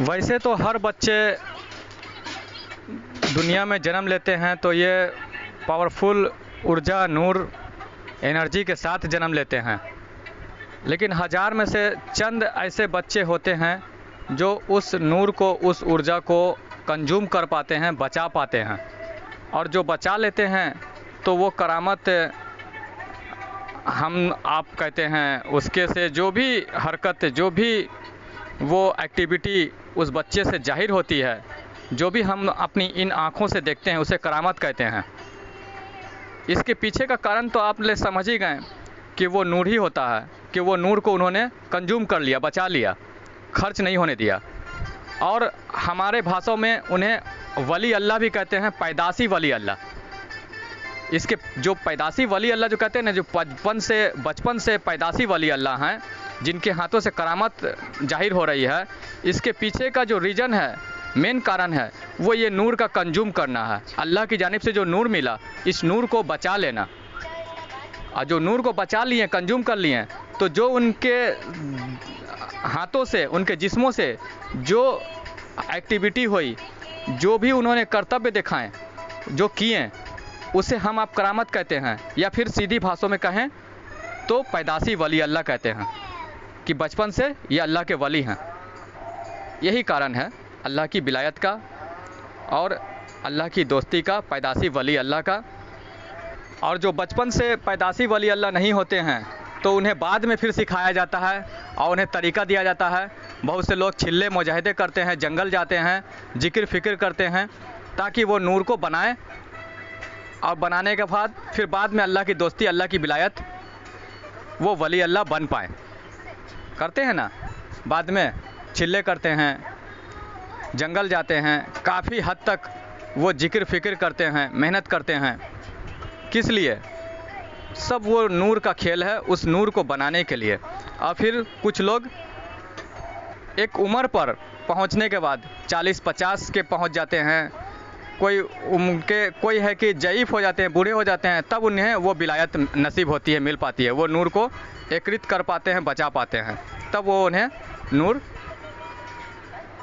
वैसे तो हर बच्चे दुनिया में जन्म लेते हैं तो ये पावरफुल ऊर्जा, नूर, एनर्जी के साथ जन्म लेते हैं। लेकिन हज़ार में से चंद ऐसे बच्चे होते हैं जो उस नूर को, उस ऊर्जा को कंज्यूम कर पाते हैं, बचा पाते हैं। और जो बचा लेते हैं तो वो करामत हम आप कहते हैं, उसके से जो भी हरकत, जो भी वो एक्टिविटी उस बच्चे से जाहिर होती है, जो भी हम अपनी इन आँखों से देखते हैं, उसे करामत कहते हैं। इसके पीछे का कारण तो आप ले समझ ही गए कि वो नूर ही होता है, कि वो नूर को उन्होंने कंज्यूम कर लिया, बचा लिया, खर्च नहीं होने दिया। और हमारे भाषाओं में उन्हें वली अल्लाह भी कहते हैं, पैदाशी वली अल्लाह। इसके जो पैदाशी वली अल्लाह जो कहते हैं ना, जो बचपन से पैदाशी वली अल्लाह हैं, जिनके हाथों से करामत जाहिर हो रही है, इसके पीछे का जो रीज़न है, मेन कारण है, वो ये नूर का कंज्यूम करना है। अल्लाह की जानिब से जो नूर मिला, इस नूर को बचा लेना। और जो नूर को बचा लिए, कंज्यूम कर लिए, तो जो उनके हाथों से, उनके जिस्मों से जो एक्टिविटी हुई, जो भी उन्होंने कर्तव्य दिखाएं, जो किए, उसे हम आप करामत कहते हैं। या फिर सीधी भाषाओं में कहें तो पैदाशी वली अल्लाह कहते हैं, कि बचपन से ये अल्लाह के वली हैं। यही कारण है अल्लाह की विलायत का और अल्लाह की दोस्ती का, पैदाशी वली अल्लाह का। और जो बचपन से पैदाशी वली अल्लाह नहीं होते हैं तो उन्हें बाद में फिर सिखाया जाता है और उन्हें तरीका दिया जाता है। बहुत से लोग छिल्ले मुजाहिदे करते हैं, जंगल जाते हैं, जिक्र फिक्र करते हैं, ताकि वो नूर को बनाएं और बनाने के बाद फिर बाद में अल्लाह की दोस्ती, अल्लाह की विलायत, वो वली अल्लाह बन पाए। करते हैं ना, बाद में छिल्ले करते हैं, जंगल जाते हैं, काफ़ी हद तक वो जिक्र फिक्र करते हैं, मेहनत करते हैं। किस लिए? सब वो नूर का खेल है, उस नूर को बनाने के लिए। और फिर कुछ लोग एक उम्र पर पहुंचने के बाद 40-50 के पहुंच जाते हैं, कोई है कि ज़ईफ़ हो जाते हैं, बूढ़े हो जाते हैं, तब उन्हें वो विलायत नसीब होती है, मिल पाती है। वो नूर को एकत्रित कर पाते हैं, बचा पाते हैं। तब वो उन्हें नूर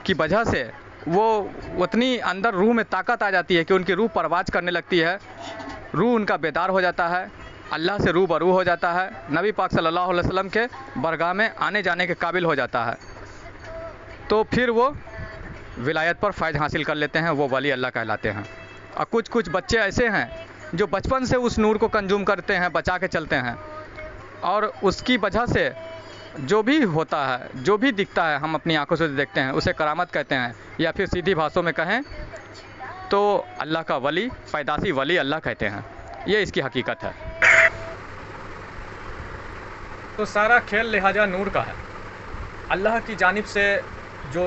की वजह से वो उतनी अंदर रूह में ताकत आ जाती है कि उनकी रूह परवाज़ करने लगती है, रूह उनका बेदार हो जाता है, अल्लाह से रूबरू हो जाता है, नबी पाक सल्लल्लाहु अलैहि वसल्लम के बरगाह में आने जाने के काबिल हो जाता है। तो फिर वो विलायत पर फ़ैज़ हासिल कर लेते हैं, वो वली अल्लाह कहलाते हैं। और कुछ बच्चे ऐसे हैं जो बचपन से उस नूर को कंज्यूम करते हैं, बचा के चलते हैं, और उसकी वजह से जो भी होता है, जो भी दिखता है, हम अपनी आंखों से देखते हैं, उसे करामत कहते हैं। या फिर सीधी भाषाओं में कहें तो अल्लाह का वली, पैदाशी वली अल्लाह कहते हैं। ये इसकी हकीकत है। तो सारा खेल लिहाजा नूर का है। अल्लाह की जानिब से जो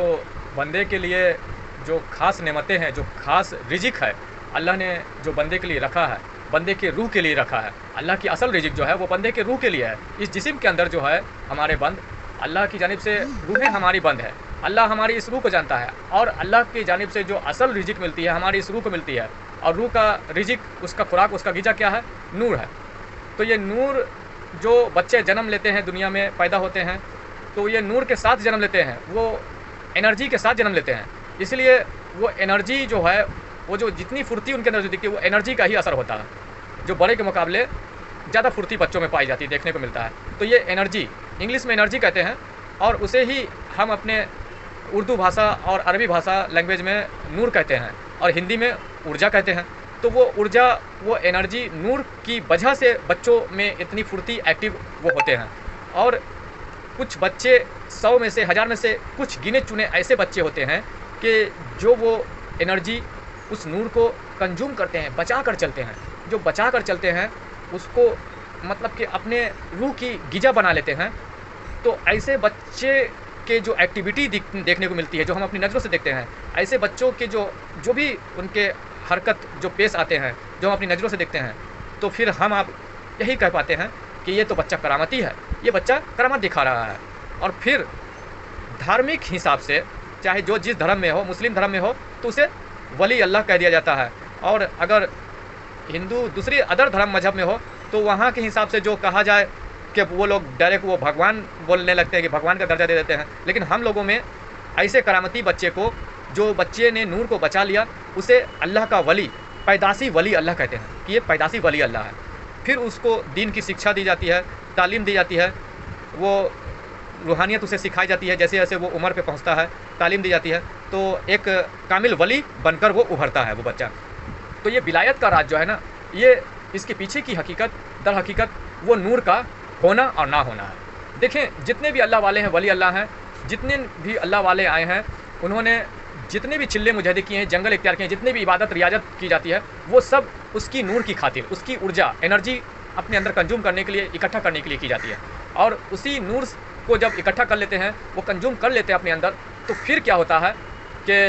बंदे के लिए जो ख़ास नेमतें हैं, जो ख़ास रिज़िक है, अल्लाह ने जो बंदे के लिए रखा है, बंदे के रूह के लिए रखा है। अल्लाह की असल रिज़िक जो है वो बंदे के रूह के लिए है। इस जिस्म के अंदर जो है हमारे बंद, अल्लाह की जानिब से रूहें हमारी बंद है। अल्लाह हमारी इस रूह को जानता है, और अल्लाह की जानिब से जो असल रिज़िक मिलती है, हमारी इस रूह को मिलती है। और रूह का रिज़िक, उसका खुराक, उसका ग़िज़ा क्या है? नूर है। तो ये नूर, जो बच्चे जन्म लेते हैं, दुनिया में पैदा होते हैं, तो ये नूर के साथ जन्म लेते हैं, वो एनर्जी के साथ जन्म लेते हैं। इसलिए वो एनर्जी जो है, वो जो जितनी फुर्ती उनके अंदर जो दिखती है, वो एनर्जी का ही असर होता है। जो बड़े के मुकाबले ज़्यादा फुर्ती बच्चों में पाई जाती है, देखने को मिलता है। तो ये एनर्जी, इंग्लिश में एनर्जी कहते हैं, और उसे ही हम अपने उर्दू भाषा और अरबी भाषा लैंग्वेज में नूर कहते हैं, और हिंदी में ऊर्जा कहते हैं। तो वो ऊर्जा, वो एनर्जी, नूर की वजह से बच्चों में इतनी फुर्ती, एक्टिव वो होते हैं। और कुछ बच्चे 100 में से, 1000 में से कुछ गिने चुने ऐसे बच्चे होते हैं कि जो वो एनर्जी, उस नूर को कंज्यूम करते हैं, बचा कर चलते हैं। जो बचा कर चलते हैं उसको मतलब कि अपने रूह की ग़िज़ा बना लेते हैं। तो ऐसे बच्चे के जो एक्टिविटी देखने को मिलती है, जो हम अपनी नज़रों से देखते हैं, ऐसे बच्चों के जो भी उनके हरकत जो पेश आते हैं, जो हम अपनी नज़रों से देखते हैं, तो फिर हम आप यही कह पाते हैं कि ये तो बच्चा करामती है, ये बच्चा करामत दिखा रहा है। और फिर धार्मिक हिसाब से, चाहे जो जिस धर्म में हो, मुस्लिम धर्म में हो, तो उसे वली अल्लाह कह दिया जाता है। और अगर हिंदू दूसरी अदर धर्म मजहब में हो, तो वहाँ के हिसाब से जो कहा जाए कि वो लोग डायरेक्ट वो भगवान बोलने लगते हैं, कि भगवान का दर्जा दे देते हैं। लेकिन हम लोगों में ऐसे करामती बच्चे को, जो बच्चे ने नूर को बचा लिया, उसे अल्लाह का वली, पैदाशी वली अल्लाह कहते हैं कि ये पैदाशी वली अल्लाह है। फिर उसको दीन की शिक्षा दी जाती है, तालीम दी जाती है, वो रूहानियत उसे सिखाई जाती है। जैसे जैसे वो उम्र पे पहुंचता है, तालीम दी जाती है, तो एक कामिल वली बनकर वो उभरता है वो बच्चा। तो ये विलायत का राज जो है ना, ये इसके पीछे की हकीकत, दर हकीकत वो नूर का होना और ना होना है। देखें, जितने भी अल्लाह वाले हैं, वली अल्लाह हैं, जितने भी अल्लाह वाले आए हैं, उन्होंने जितने भी चिल्ले मुजाहिदे किए हैं, जंगल इख्तियार किए हैं, जितने भी इबादत रियाजत की जाती है, वो सब उसकी नूर की खातिर, उसकी ऊर्जा, एनर्जी अपने अंदर कंज्यूम करने के लिए, इकट्ठा करने के लिए की जाती है। और उसी नूर को जब इकट्ठा कर लेते हैं, वो कंज्यूम कर लेते हैं अपने अंदर, तो फिर क्या होता है कि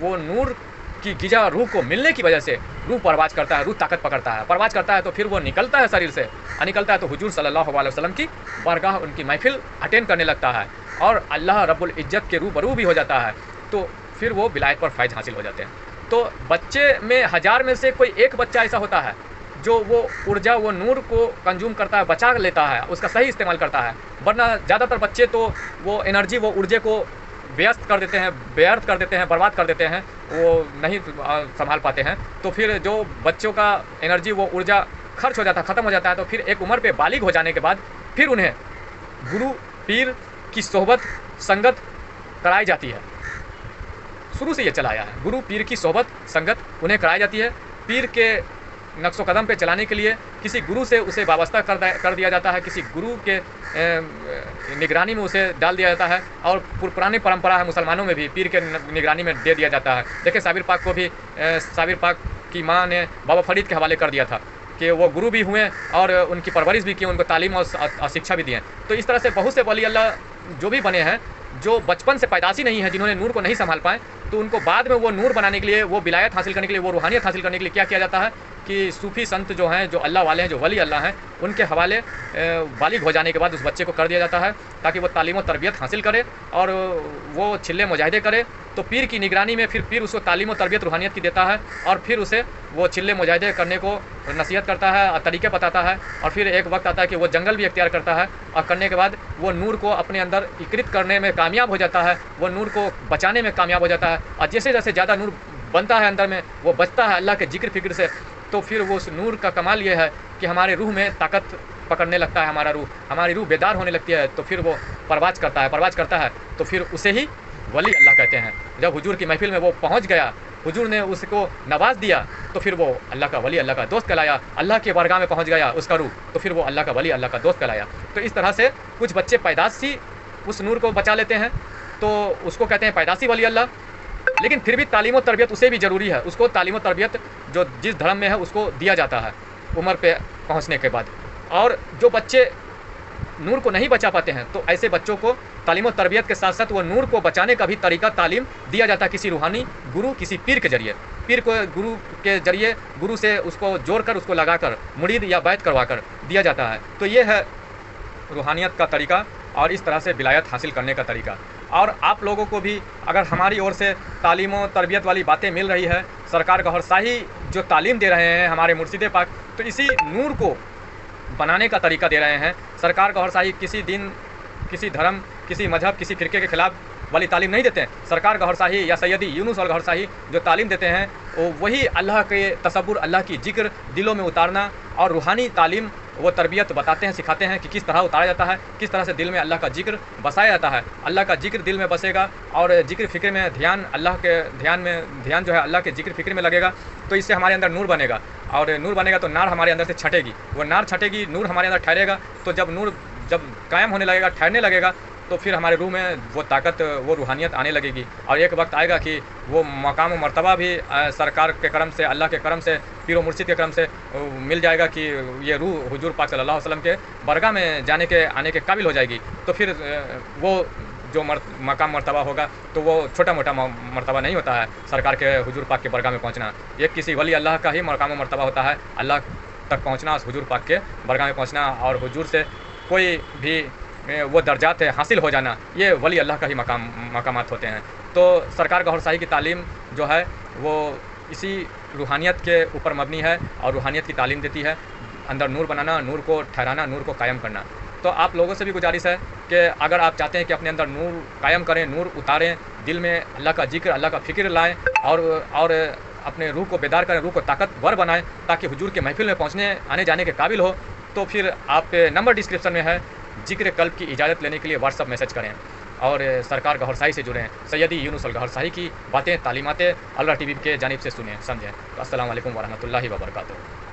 वो नूर की गिजा रूह को मिलने की वजह से रूह परवाज करता है, रूह ताकत पकड़ता है, परवाज करता है, तो फिर वो निकलता है शरीर से, निकलता है तो हुजूर सल्लल्लाहु अलैहि वसल्लम की बारगाह, उनकी महफिल अटेंड करने लगता है और अल्लाह रब्बुल इज्जत के रूबरू भी हो जाता है। तो फिर वो विलायत पर फैज़ हासिल हो जाते हैं। तो बच्चे में 1000 में से कोई एक बच्चा ऐसा होता है जो वो ऊर्जा, वो नूर को कंज्यूम करता है, बचा लेता है, उसका सही इस्तेमाल करता है। वरना ज़्यादातर बच्चे तो वो एनर्जी, वो ऊर्जा को व्यस्त कर देते हैं, व्यर्थ कर देते हैं, बर्बाद कर देते हैं, वो नहीं संभाल पाते हैं। तो फिर जो बच्चों का एनर्जी, वो ऊर्जा खर्च हो जाता है, ख़त्म हो जाता है, तो फिर एक उम्र पे बालिग हो जाने के बाद फिर उन्हें गुरु पीर की सोहबत, संगत कराई जाती है। शुरू से ये चला आया है, गुरु पीर की सोहबत, संगत उन्हें कराई जाती है। पीर के नक्शो कदम पे चलाने के लिए किसी गुरु से उसे वाबस्ता कर दिया जाता है, किसी गुरु के निगरानी में उसे डाल दिया जाता है। और पुरानी परंपरा है मुसलमानों में भी, पीर के निगरानी में दे दिया जाता है। देखिए, साबिर पाक को भी साबिर पाक की माँ ने बाबा फरीद के हवाले कर दिया था कि वो गुरु भी हुए और उनकी परवरिश भी की, उनको तालीम और शिक्षा भी दी है। तो इस तरह से बहुत से वली अल्लाह जो भी बने हैं, जो बचपन से पैदाशी नहीं है, जिन्होंने नूर को नहीं संभाल पाए, तो उनको बाद में वो नूर बनाने के लिए, वो विलायत हासिल करने के लिए, वो रूहानियत हासिल करने के लिए क्या किया जाता है कि सूफ़ी संत जो हैं, जो अल्लाह वाले हैं, जो वली अल्लाह हैं, उनके हवाले बालिग हो जाने के बाद उस बच्चे को कर दिया जाता है ताकि वो तालीम और तरबियत हासिल करे और वो छिल्ले मुजाहिदे करे। तो पीर की निगरानी में फिर पीर उसको तालीम और तरबियत रूहानियत की देता है और फिर उसे वो छिल्ले मुजाहिदे करने को नसीहत करता है और तरीके बताता है। और फिर एक वक्त आता है कि वो जंगल भी इख्तियार करता है और करने के बाद वो नूर को अपने अंदर एकत्रित करने में कामयाब हो जाता है, वो नूर को बचाने में कामयाब हो जाता है। और जैसे जैसे ज़्यादा नूर बनता है अंदर में, वो बचता है अल्लाह के जिक्र फिक्र से, तो फिर वो उस नूर का कमाल ये है कि हमारे रूह में ताकत पकड़ने लगता है, हमारी रूह बेदार होने लगती है। तो फिर वो परवाज करता है, तो फिर उसे ही वली अल्लाह कहते हैं। जब हुजूर की महफिल में वो पहुंच गया, हुजूर ने उसको नवाज दिया, तो फिर वो अल्लाह का वली, अल्लाह का दोस्त कहलाया। अल्लाह के बारगाह में पहुंच गया उसका रूह, तो फिर वो अल्लाह का वली, अल्लाह का दोस्त कहलाया। तो इस तरह से कुछ बच्चे पैदाशी उस नूर को बचा लेते हैं, तो उसको कहते हैं पैदाशी वली अल्लाह। लेकिन फिर भी तालीम और तरबियत उसे भी ज़रूरी है, उसको तालीम और तरबियत जो जिस धर्म में है उसको दिया जाता है उम्र पे पहुंचने के बाद। और जो बच्चे नूर को नहीं बचा पाते हैं, तो ऐसे बच्चों को तालीम और तरबियत के साथ साथ वो नूर को बचाने का भी तरीका तालीम दिया जाता है किसी रूहानी गुरु, किसी पीर के जरिए। पीर को गुरु के जरिए, गुरु से उसको जोड़कर, उसको लगाकर, मुरीद या बैत करवा कर दिया जाता है। तो ये है रूहानियत का तरीका और इस तरह से विलायत हासिल करने का तरीका। और आप लोगों को भी अगर हमारी ओर से तालीम और तरबियत वाली बातें मिल रही है, सरकार गौहर शाही जो तालीम दे रहे हैं हमारे मुर्शिद पाक, तो इसी नूर को बनाने का तरीका दे रहे हैं। सरकार गौहर शाही किसी दिन, किसी धर्म, किसी मजहब, किसी फ़िरके के ख़िलाफ़ वाली तालीम नहीं देते हैं। सरकार गौहर शाही या सैयदी यूनुस और गौहर शाही जो तालीम देते हैं, वो वही अल्लाह के तसव्वुर, अल्लाह की जिक्र दिलों में उतारना और रूहानी तालीम, वो तरबियत बताते हैं, सिखाते हैं कि किस तरह उतारा जाता है, किस तरह से दिल में अल्लाह का जिक्र बसाया जाता है। अल्लाह का जिक्र दिल में बसेगा और जिक्र फ़िक्र में ध्यान, अल्लाह के ध्यान जो है अल्लाह के जिक्र फ़िक्र में लगेगा, तो इससे हमारे अंदर नूर बनेगा। और नूर बनेगा तो नार हमारे अंदर से छटेगी, वो नार छटेगी, नूर हमारे अंदर ठहरेगा। तो जब नूर जब कायम होने लगेगा, ठहरने लगेगा, तो फिर हमारे रूह में वो ताकत, वो रूहानियत आने लगेगी। और एक वक्त आएगा कि वो मकाम व मर्तबा भी सरकार के करम से, अल्लाह के करम से, पीर व मुर्शिद के करम से मिल जाएगा कि ये रूह हुजूर पाक सल्लल्लाहु अलैहि वसल्लम के बरगाह में जाने के, आने के काबिल हो जाएगी। तो फिर वो जो मकाम मर्तबा होगा, तो वो छोटा मोटा मर्तबा नहीं होता है सरकार के हुजूर पाक के बरगाह में पहुँचना। ये किसी वली अल्लाह का ही मकाम व मर्तबा होता है, अल्लाह तक पहुँचना, हुजूर पाक के बरगाह में पहुँचना और हुजूर से कोई भी वो दर्जात है हासिल हो जाना, ये वली अल्लाह का ही मकामात होते हैं। तो सरकार गौहर शाही की तालीम जो है वो इसी रूहानियत के ऊपर मबनी है और रूहानियत की तालीम देती है, अंदर नूर बनाना, नूर को ठहराना, नूर को कायम करना। तो आप लोगों से भी गुजारिश है कि अगर आप चाहते हैं कि अपने अंदर नूर कायम करें, नूर उतारें, दिल में अल्लाह का जिक्र, अल्लाह का फ़िक्र लाएँ और अपने रूह को बेदार करें, रूह को ताकतवर बनाएँ ताकि हुजूर के महफ़िल में पहुँचने आने जाने के काबिल हो, तो फिर आप नंबर डिस्क्रिप्शन में है, ज़िक्र कल्ब की इजाज़त लेने के लिए व्हाट्सअप मैसेज करें और सरकार गौहर शाही से जुड़ें। सैयदी यूनुस अल गौहर शाही की बातें, तालीमातें अलरा टीवी के जानिब से सुनें, समझें। तो अस्सलाम वालेकुम व रहमतुल्लाहि व बरकातुहू।